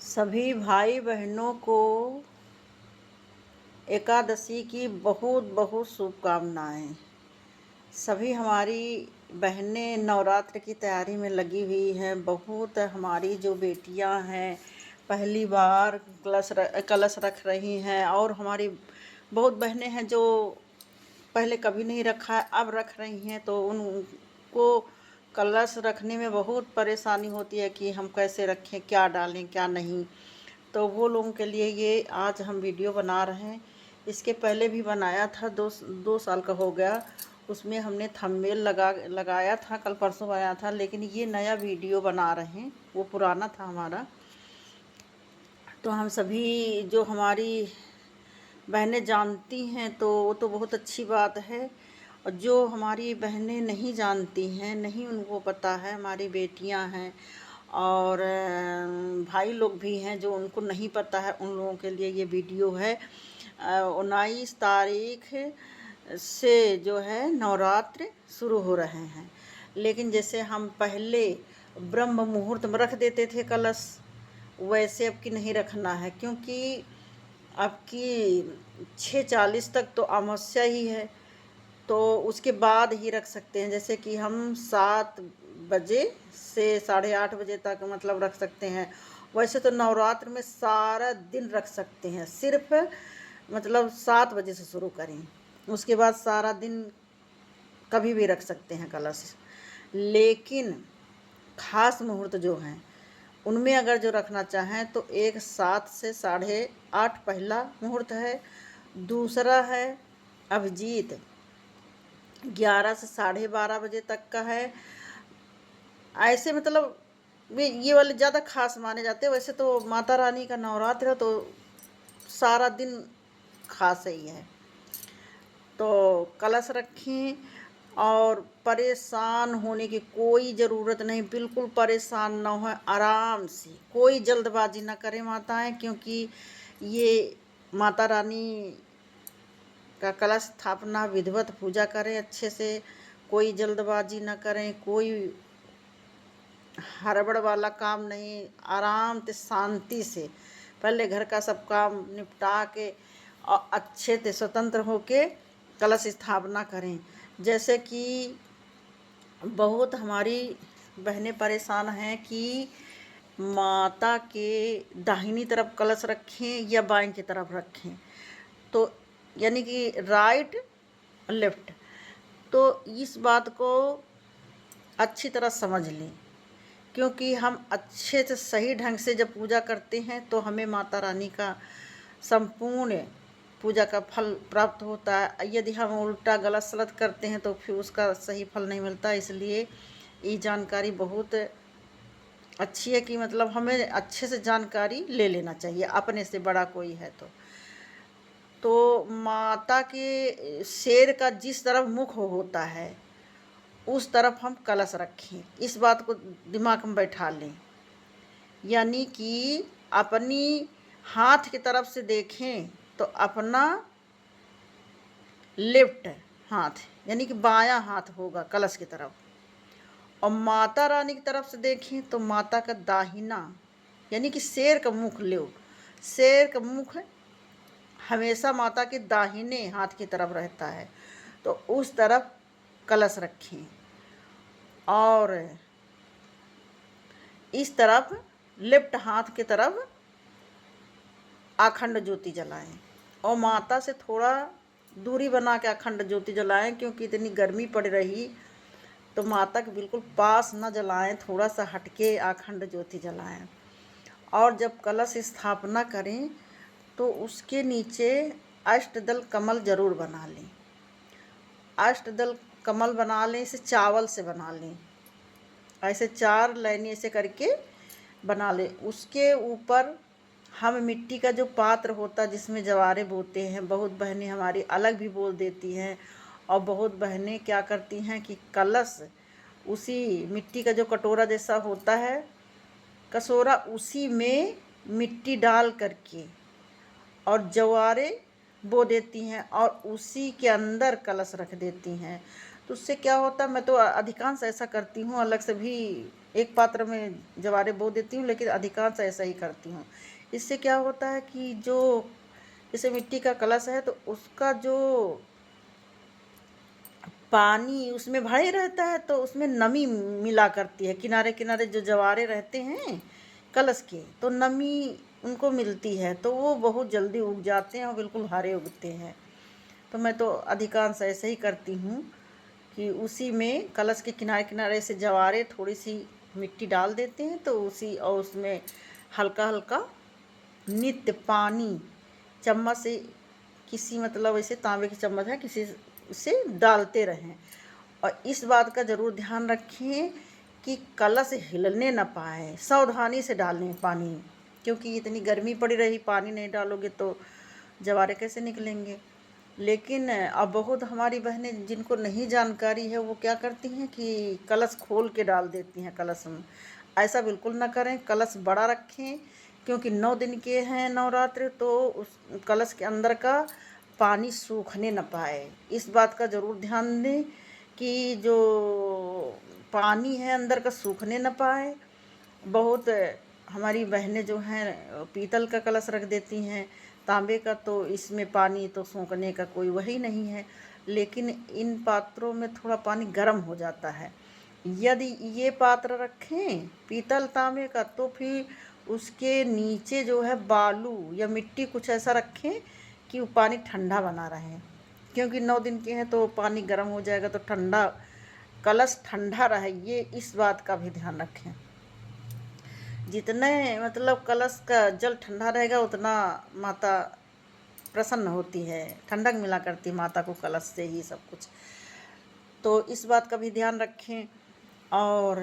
सभी भाई बहनों को एकादशी की बहुत बहुत शुभकामनाएं। सभी हमारी बहनें नवरात्र की तैयारी में लगी हुई हैं। बहुत हमारी जो बेटियां हैं पहली बार कलश रख रही हैं, और हमारी बहुत बहनें हैं जो पहले कभी नहीं रखा है, अब रख रही हैं। तो उनको कलश रखने में बहुत परेशानी होती है कि हम कैसे रखें, क्या डालें क्या नहीं। तो वो लोगों के लिए ये आज हम वीडियो बना रहे हैं। इसके पहले भी बनाया था, दो साल का हो गया। उसमें हमने थंबनेल लगाया था, कल परसों आया था। लेकिन ये नया वीडियो बना रहे हैं, वो पुराना था हमारा। तो हम सभी जो हमारी बहनें जानती हैं तो वो तो बहुत अच्छी बात है, और जो हमारी बहनें नहीं जानती हैं, नहीं उनको पता है, हमारी बेटियां हैं और भाई लोग भी हैं जो उनको नहीं पता है, उन लोगों के लिए ये वीडियो है। 19 तारीख से जो है नवरात्र शुरू हो रहे हैं। लेकिन जैसे हम पहले ब्रह्म मुहूर्त में रख देते थे कलश, वैसे अब की नहीं रखना है, क्योंकि अब की 6:40 तक तो अमावस्या ही है। तो उसके बाद ही रख सकते हैं। जैसे कि हम 7 बजे से 8:30 बजे तक मतलब रख सकते हैं। वैसे तो नवरात्र में सारा दिन रख सकते हैं, सिर्फ मतलब 7 बजे से शुरू करें, उसके बाद सारा दिन कभी भी रख सकते हैं कलश। लेकिन खास मुहूर्त जो हैं उनमें अगर जो रखना चाहें तो एक 7 से 8:30 पहला मुहूर्त है। दूसरा है अभिजीत, 11 से 12:30 बजे तक का है। ऐसे मतलब ये वाले ज़्यादा खास माने जाते हैं। वैसे तो माता रानी का नवरात्र है तो सारा दिन खास ही है। तो कलश रखें, और परेशान होने की कोई ज़रूरत नहीं, बिल्कुल परेशान ना हो, आराम से, कोई जल्दबाजी ना करें माताएं, क्योंकि ये माता रानी का कलश स्थापना विधिवत पूजा करें अच्छे से, कोई जल्दबाजी ना करें, कोई हड़बड़ वाला काम नहीं। आराम से शांति से पहले घर का सब काम निपटा के और अच्छे से स्वतंत्र होके कलश स्थापना करें। जैसे कि बहुत हमारी बहनें परेशान हैं कि माता के दाहिनी तरफ कलश रखें या बाएं की तरफ रखें, तो यानी कि राइट लेफ्ट। तो इस बात को अच्छी तरह समझ लें, क्योंकि हम अच्छे से सही ढंग से जब पूजा करते हैं तो हमें माता रानी का संपूर्ण पूजा का फल प्राप्त होता है। यदि हम उल्टा गलत सलत करते हैं तो फिर उसका सही फल नहीं मिलता। इसलिए ये जानकारी बहुत अच्छी है कि मतलब हमें अच्छे से जानकारी ले लेना चाहिए, अपने से बड़ा कोई है तो माता के शेर का जिस तरफ मुख होता है उस तरफ हम कलश रखें। इस बात को दिमाग में बैठा लें, यानी कि अपनी हाथ की तरफ से देखें तो अपना लेफ्ट हाथ यानी कि बायां हाथ होगा कलश की तरफ, और माता रानी की तरफ से देखें तो माता का दाहिना यानी कि शेर का मुख लो। शेर का मुख हमेशा माता के दाहिने हाथ की तरफ रहता है, तो उस तरफ कलश रखें और इस तरफ लेफ्ट हाथ की तरफ अखंड ज्योति जलाएं, और माता से थोड़ा दूरी बना के अखंड ज्योति जलाएं, क्योंकि इतनी गर्मी पड़ रही तो माता के बिल्कुल पास न जलाएं, थोड़ा सा हटके अखंड ज्योति जलाएं। और जब कलश स्थापना करें तो उसके नीचे अष्टदल कमल जरूर बना लें। अष्टदल कमल बना लें, इसे चावल से बना लें, ऐसे 4 लाइनें ऐसे करके बना लें। उसके ऊपर हम मिट्टी का जो पात्र होता है जिसमें जवारे बोते हैं, बहुत बहनें हमारी अलग भी बोल देती हैं, और बहुत बहनें क्या करती हैं कि कलश उसी मिट्टी का जो कटोरा जैसा होता है कसोरा, उसी में मिट्टी डाल करके और जवारे बो देती हैं और उसी के अंदर कलश रख देती हैं। तो उससे क्या होता है, मैं तो अधिकांश ऐसा करती हूँ, अलग से भी एक पात्र में जवारे बो देती हूँ, लेकिन अधिकांश ऐसा ही करती हूँ। इससे क्या होता है कि जो जैसे मिट्टी का कलश है तो उसका जो पानी उसमें भरे रहता है तो उसमें नमी मिला करती है, किनारे किनारे जो जवारे रहते हैं कलश के तो नमी उनको मिलती है, तो वो बहुत जल्दी उग जाते हैं और बिल्कुल हरे उगते हैं। तो मैं तो अधिकांश ऐसे ही करती हूँ कि उसी में कलश के किनारे किनारे से जवारे थोड़ी सी मिट्टी डाल देते हैं, तो उसी और उसमें हल्का हल्का नित्य पानी चम्मच से, किसी मतलब ऐसे तांबे की चम्मच है किसी से डालते रहें। और इस बात का ज़रूर ध्यान रखें कि कलश हिलने न पाए, सावधानी से डालें पानी, क्योंकि इतनी गर्मी पड़ी रही, पानी नहीं डालोगे तो जवारे कैसे निकलेंगे। लेकिन अब बहुत हमारी बहनें जिनको नहीं जानकारी है वो क्या करती हैं कि कलश खोल के डाल देती हैं कलश में। ऐसा बिल्कुल ना करें, कलश बड़ा रखें, क्योंकि 9 दिन के हैं नवरात्र, तो उस कलश के अंदर का पानी सूखने न पाए। इस बात का ज़रूर ध्यान दें कि जो पानी है अंदर का सूखने न पाए। बहुत हमारी बहनें जो हैं पीतल का कलश रख देती हैं, तांबे का, तो इसमें पानी तो सूखने का कोई वही नहीं है। लेकिन इन पात्रों में थोड़ा पानी गर्म हो जाता है। यदि ये पात्र रखें पीतल तांबे का तो फिर उसके नीचे जो है बालू या मिट्टी कुछ ऐसा रखें कि वो पानी ठंडा बना रहे, क्योंकि 9 दिन के हैं तो पानी गर्म हो जाएगा तो ठंडा, कलश ठंडा रहे, ये इस बात का भी ध्यान रखें। जितने मतलब कलश का जल ठंडा रहेगा उतना माता प्रसन्न होती है, ठंडक मिला करती माता को कलश से ही सब कुछ। तो इस बात का भी ध्यान रखें। और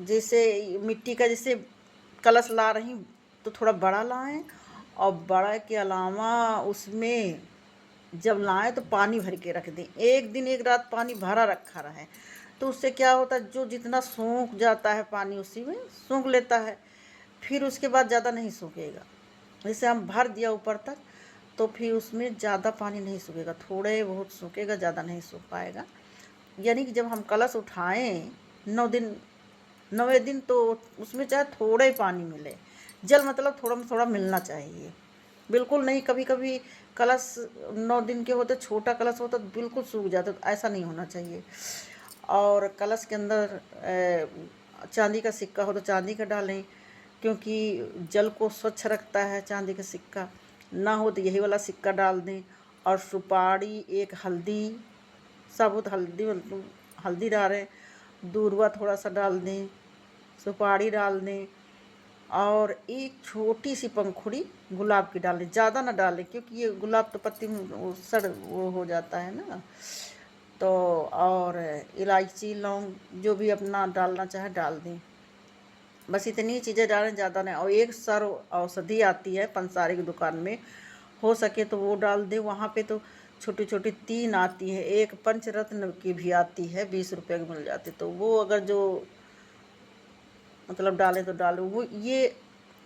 जैसे मिट्टी का जैसे कलश ला रही तो थोड़ा बड़ा लाएं, और बड़ा के अलावा उसमें जब लाएं तो पानी भर के रख दें, एक दिन एक रात पानी भरा रखा रहे, तो उससे क्या होता है जो जितना सूख जाता है पानी उसी में सूख लेता है, फिर उसके बाद ज़्यादा नहीं सूखेगा। जैसे हम भर दिया ऊपर तक तो फिर उसमें ज़्यादा पानी नहीं सूखेगा, थोड़े बहुत सूखेगा, ज़्यादा नहीं सूख पाएगा। यानी कि जब हम कलश उठाएं 9 दिन, 9वें दिन तो उसमें चाहे थोड़े पानी मिले, जल मतलब थोड़ा थोड़ा मिलना चाहिए, बिल्कुल नहीं। कभी कभी कलश 9 दिन के होते, छोटा कलश होता तो बिल्कुल सूख जाता, तो ऐसा नहीं होना चाहिए। और कलश के अंदर चांदी का सिक्का हो तो चांदी का डालें, क्योंकि जल को स्वच्छ रखता है चांदी का सिक्का, ना हो तो यही वाला सिक्का डाल दें। और सुपारी, एक हल्दी, साबुत हल्दी, मतलब हल्दी डालें, दूर्वा थोड़ा सा डाल दें, सुपारी डाल दें, और एक छोटी सी पंखुड़ी गुलाब की डालें, ज़्यादा ना डालें क्योंकि ये गुलाब तो पत्ती में सड़ वो हो जाता है ना। तो और इलायची, लौंग जो भी अपना डालना चाहे डाल दें, बस इतनी चीज़ें डालें, ज़्यादा नहीं। और एक सर्व औषधि आती है पंसारी की दुकान में, हो सके तो वो डाल दें। वहाँ पे तो छोटी छोटी 3 आती है, एक पंचरत्न की भी आती है, 20 रुपये की मिल जाती, तो वो अगर जो मतलब डालें तो डालो। वो ये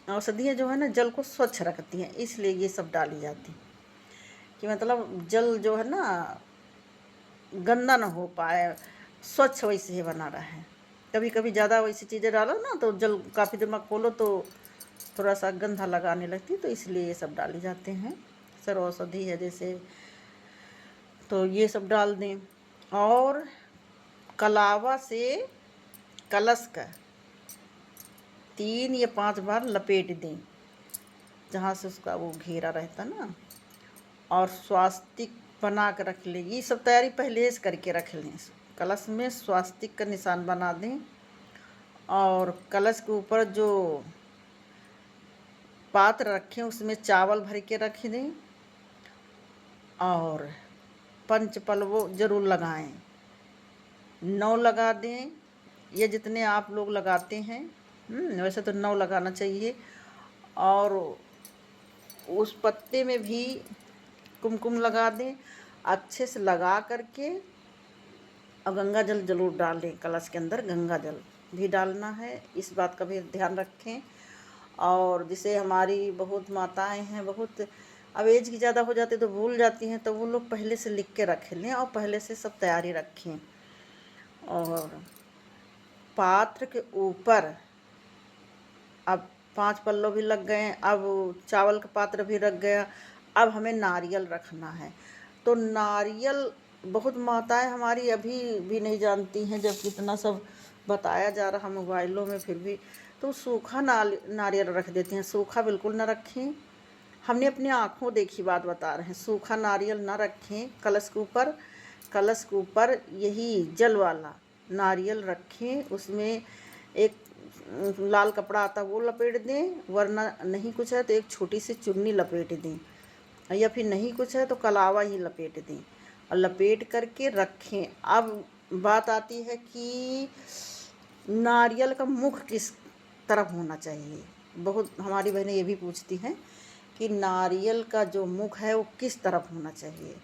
औषधियाँ जो है ना जल को स्वच्छ रखती हैं, इसलिए ये सब डाली जाती कि मतलब जल जो है ना गंदा ना हो पाए, स्वच्छ वैसे ही बना रहे। कभी कभी ज़्यादा वैसी चीज़ें डालो ना तो जल काफ़ी देर में खोलो तो थोड़ा सा गंधा लगाने लगती, तो इसलिए ये सब डाले जाते हैं। सर्व औषधि है जैसे, तो ये सब डाल दें। और कलावा से कलश का 3 या 5 बार लपेट दें, जहाँ से उसका वो घेरा रहता ना, और स्वास्तिक बना कर रख लें। ये सब तैयारी पहले से करके रख लें। कलश में स्वास्तिक का निशान बना दें, और कलश के ऊपर जो पात्र रखें उसमें चावल भर के रख दें, और पंच पलवो जरूर लगाएं, 9 लगा दें, ये जितने आप लोग लगाते हैं। वैसे तो 9 लगाना चाहिए। और उस पत्ते में भी कुमकुम लगा दें अच्छे से लगा करके, और गंगा जल जरूर डाल दें, कलश के अंदर गंगा जल भी डालना है, इस बात का भी ध्यान रखें। और जैसे हमारी बहुत माताएं हैं, बहुत अब एज की ज़्यादा हो जाती तो भूल जाती हैं, तो वो लोग पहले से लिख के रख लें और पहले से सब तैयारी रखें। और पात्र के ऊपर अब 5 पल्लो भी लग गए, अब चावल का पात्र भी रख गया। अब हमें नारियल रखना है। तो नारियल बहुत माताएं हमारी अभी भी नहीं जानती हैं, जब कितना सब बताया जा रहा मोबाइलों में, फिर भी तो सूखा नारियल रख देती हैं। सूखा बिल्कुल ना रखें। हमने अपनी आँखों देखी बात बता रहे हैं। सूखा नारियल ना रखें। कलश के ऊपर यही जल वाला नारियल रखें। उसमें एक लाल कपड़ा आता वो लपेट दें, वरना नहीं कुछ है तो एक छोटी सी चुन्नी लपेट दें, या फिर नहीं कुछ है तो कलावा ही लपेट दें और लपेट करके रखें। अब बात आती है कि नारियल का मुख किस तरफ होना चाहिए। बहुत हमारी बहनें ये भी पूछती हैं कि नारियल का जो मुख है वो किस तरफ होना चाहिए।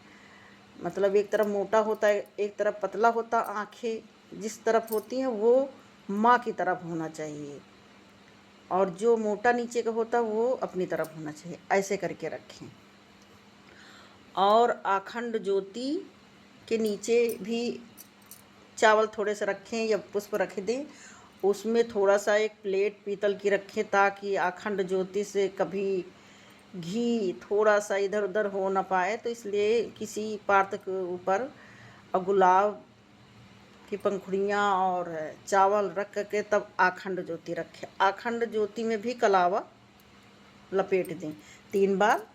मतलब एक तरफ मोटा होता है, एक तरफ पतला होता। आँखें जिस तरफ होती हैं वो माँ की तरफ होना चाहिए, और जो मोटा नीचे का होता वो अपनी तरफ होना चाहिए। ऐसे करके रखें। और अखंड ज्योति के नीचे भी चावल थोड़े से रखें या पुष्प रख दें। उसमें थोड़ा सा एक प्लेट पीतल की रखें, ताकि अखंड ज्योति से कभी घी थोड़ा सा इधर उधर हो ना पाए। तो इसलिए किसी पात्र के ऊपर और गुलाब की पंखुड़ियाँ और चावल रख के तब अखंड ज्योति रखें। अखंड ज्योति में भी कलावा लपेट दें 3 बार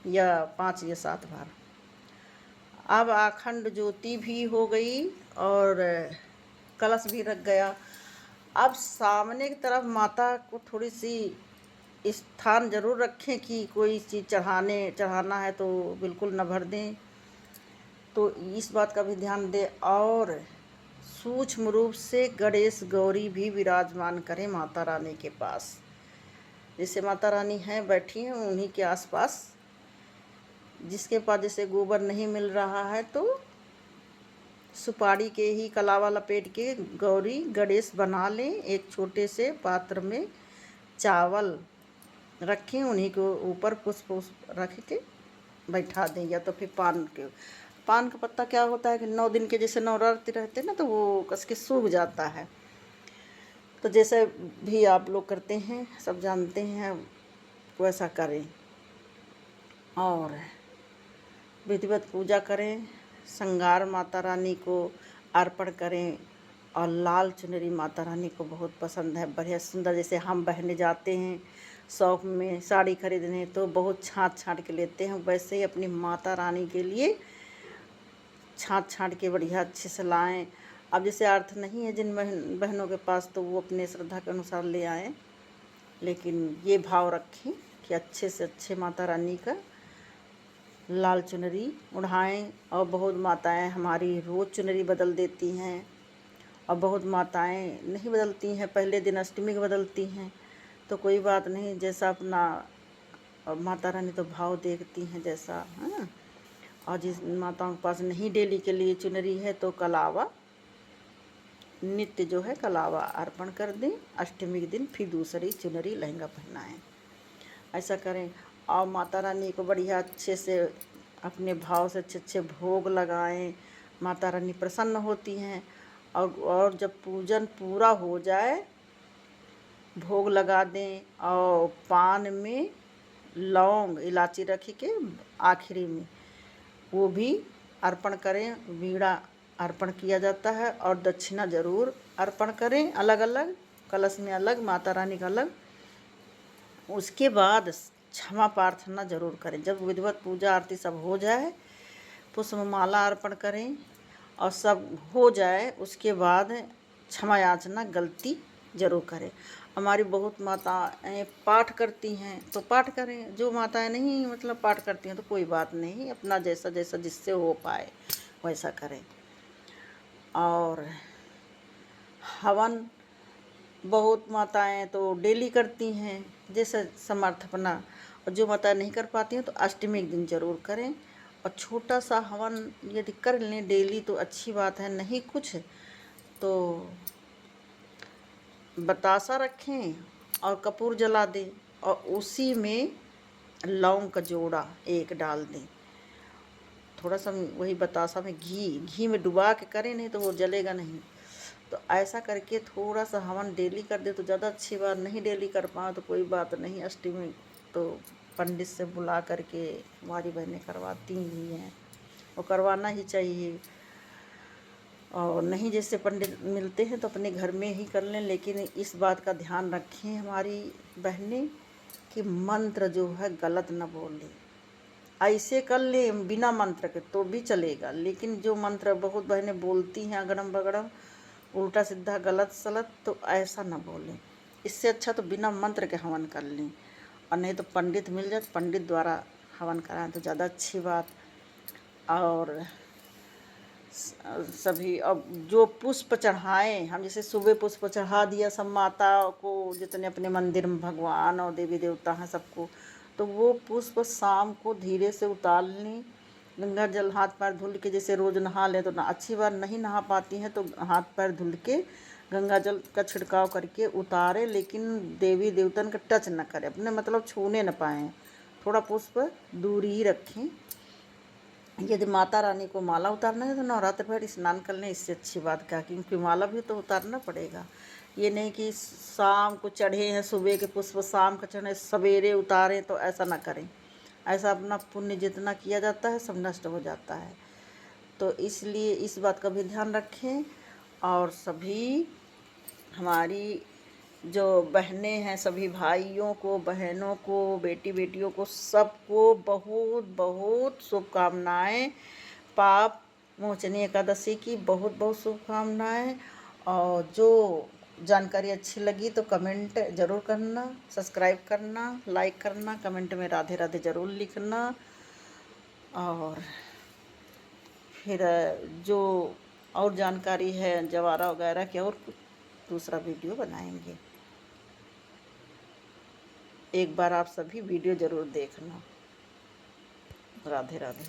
या 5 या 7 बार। अब अखंड ज्योति भी हो गई और कलश भी रख गया। अब सामने की तरफ माता को थोड़ी सी स्थान जरूर रखें कि कोई चीज़ चढ़ाना है तो बिल्कुल न भर दें। तो इस बात का भी ध्यान दें। और सूक्ष्म रूप से गणेश गौरी भी विराजमान करें माता रानी के पास। जैसे माता रानी हैं बैठी हैं उन्हीं के आसपास, जिसके पास जैसे गोबर नहीं मिल रहा है तो सुपारी के ही कलावा लपेट के गौरी गणेश बना लें। एक छोटे से पात्र में चावल रखें, उन्हीं के ऊपर पुष्प रख के बैठा दें। या तो फिर पान का पत्ता क्या होता है कि 9 दिन के जैसे नवरात्रि रहते हैं ना, तो वो कस के सूख जाता है। तो जैसे भी आप लोग करते हैं सब जानते हैं, वैसा करें और विधिवत पूजा करें। श्रृंगार माता रानी को अर्पण करें। और लाल चुनरी माता रानी को बहुत पसंद है, बढ़िया सुंदर। जैसे हम बहनें जाते हैं शौक में साड़ी खरीदने तो बहुत छाँट के लेते हैं, वैसे ही अपनी माता रानी के लिए छाँट के बढ़िया अच्छे से लाएं। अब जैसे अर्थ नहीं है जिन बहनों के पास, तो वो अपने श्रद्धा के अनुसार ले आएँ, लेकिन ये भाव रखें कि अच्छे से अच्छे माता रानी का लाल चुनरी उड़ाएं। और बहुत माताएं हमारी रोज़ चुनरी बदल देती हैं, और बहुत माताएं नहीं बदलती हैं, पहले दिन अष्टमी को बदलती हैं। तो कोई बात नहीं, जैसा अपना माता रानी तो भाव देखती हैं जैसा। हाँ, और जिस माताओं के पास नहीं डेली के लिए चुनरी है तो कलावा नित्य जो है कलावा अर्पण कर दें। अष्टमी के दिन फिर दूसरी चुनरी लहंगा पहनाएं। ऐसा करें। और माता रानी को बढ़िया अच्छे से अपने भाव से अच्छे भोग लगाएं। माता रानी प्रसन्न होती हैं। और जब पूजन पूरा हो जाए भोग लगा दें। और पान में लौंग इलायची रख के आखिरी में वो भी अर्पण करें। वीणा अर्पण किया जाता है। और दक्षिणा जरूर अर्पण करें, अलग अलग, कलश में अलग, माता रानी का अलग। उसके बाद क्षमा प्रार्थना जरूर करें। जब विधिवत पूजा आरती सब हो जाए पुष्प माला अर्पण करें और सब हो जाए, उसके बाद क्षमा याचना गलती जरूर करें। हमारी बहुत माताएं पाठ करती हैं तो पाठ करें, जो माताएं नहीं मतलब पाठ करती हैं तो कोई बात नहीं, अपना जैसा जैसा जिससे हो पाए वैसा करें। और हवन बहुत माताएं तो डेली करती हैं, जैसे समर्थ अपना। और जो माताएं नहीं कर पाती हैं तो अष्टमी के दिन जरूर करें। और छोटा सा हवन यदि कर लें डेली तो अच्छी बात है, नहीं कुछ तो बतासा रखें और कपूर जला दें और उसी में लौंग का जोड़ा 1 डाल दें। थोड़ा सा वही बतासा में घी में डुबा के करें, नहीं तो वो जलेगा नहीं। तो ऐसा करके थोड़ा सा हवन डेली कर दे तो ज़्यादा अच्छी बात, नहीं डेली कर पाओ तो कोई बात नहीं, अष्टमी तो पंडित से बुला करके हमारी बहनें करवाती ही हैं, और करवाना ही चाहिए। और नहीं जैसे पंडित मिलते हैं तो अपने घर में ही कर लें, लेकिन इस बात का ध्यान रखें हमारी बहनें कि मंत्र जो है गलत न बोलें। ऐसे कर लें बिना मंत्र के तो भी चलेगा, लेकिन जो मंत्र बहुत बहनें बोलती हैं अगड़म बगड़म उल्टा सीधा गलत सलत, तो ऐसा न बोलें। इससे अच्छा तो बिना मंत्र के हवन कर लें, और नहीं तो पंडित मिल जाए, पंडित द्वारा हवन कराएं तो ज़्यादा अच्छी बात। और सभी अब जो पुष्प चढ़ाएं, हम जैसे सुबह पुष्प चढ़ा दिया सब माता को, जितने अपने मंदिर में भगवान और देवी देवता हैं सबको, तो वो पुष्प शाम को धीरे से उतार लें, गंगा जल हाथ पैर धुल के, जैसे रोज़ नहा लें तो ना अच्छी बात, नहीं नहा पाती हैं तो हाथ पैर धुल के गंगा जल का छिड़काव करके उतारें, लेकिन देवी देवतन का टच न करें, अपने मतलब छूने न पाएँ, थोड़ा पुष्प दूर ही रखें। यदि माता रानी को माला उतारना है तो नवरात्र भर स्नान कर लें, इससे अच्छी बात क्या, क्योंकि माला भी तो उतारना पड़ेगा। ये नहीं कि शाम को चढ़े हैं, सुबह के पुष्प शाम को चढ़े सवेरे उतारें, तो ऐसा ना करें। ऐसा अपना पुण्य जितना किया जाता है सब नष्ट हो जाता है। तो इसलिए इस बात का भी ध्यान रखें। और सभी हमारी जो बहनें हैं, सभी भाइयों को, बहनों को, बेटियों को, सबको बहुत बहुत शुभकामनाएं। पाप मोचनी एकादशी की बहुत बहुत शुभकामनाएं। और जो जानकारी अच्छी लगी तो कमेंट ज़रूर करना, सब्सक्राइब करना, लाइक करना, कमेंट में राधे राधे ज़रूर लिखना। और फिर जो और जानकारी है जवारा वगैरह की, और दूसरा वीडियो बनाएंगे। एक बार आप सभी वीडियो ज़रूर देखना। राधे राधे।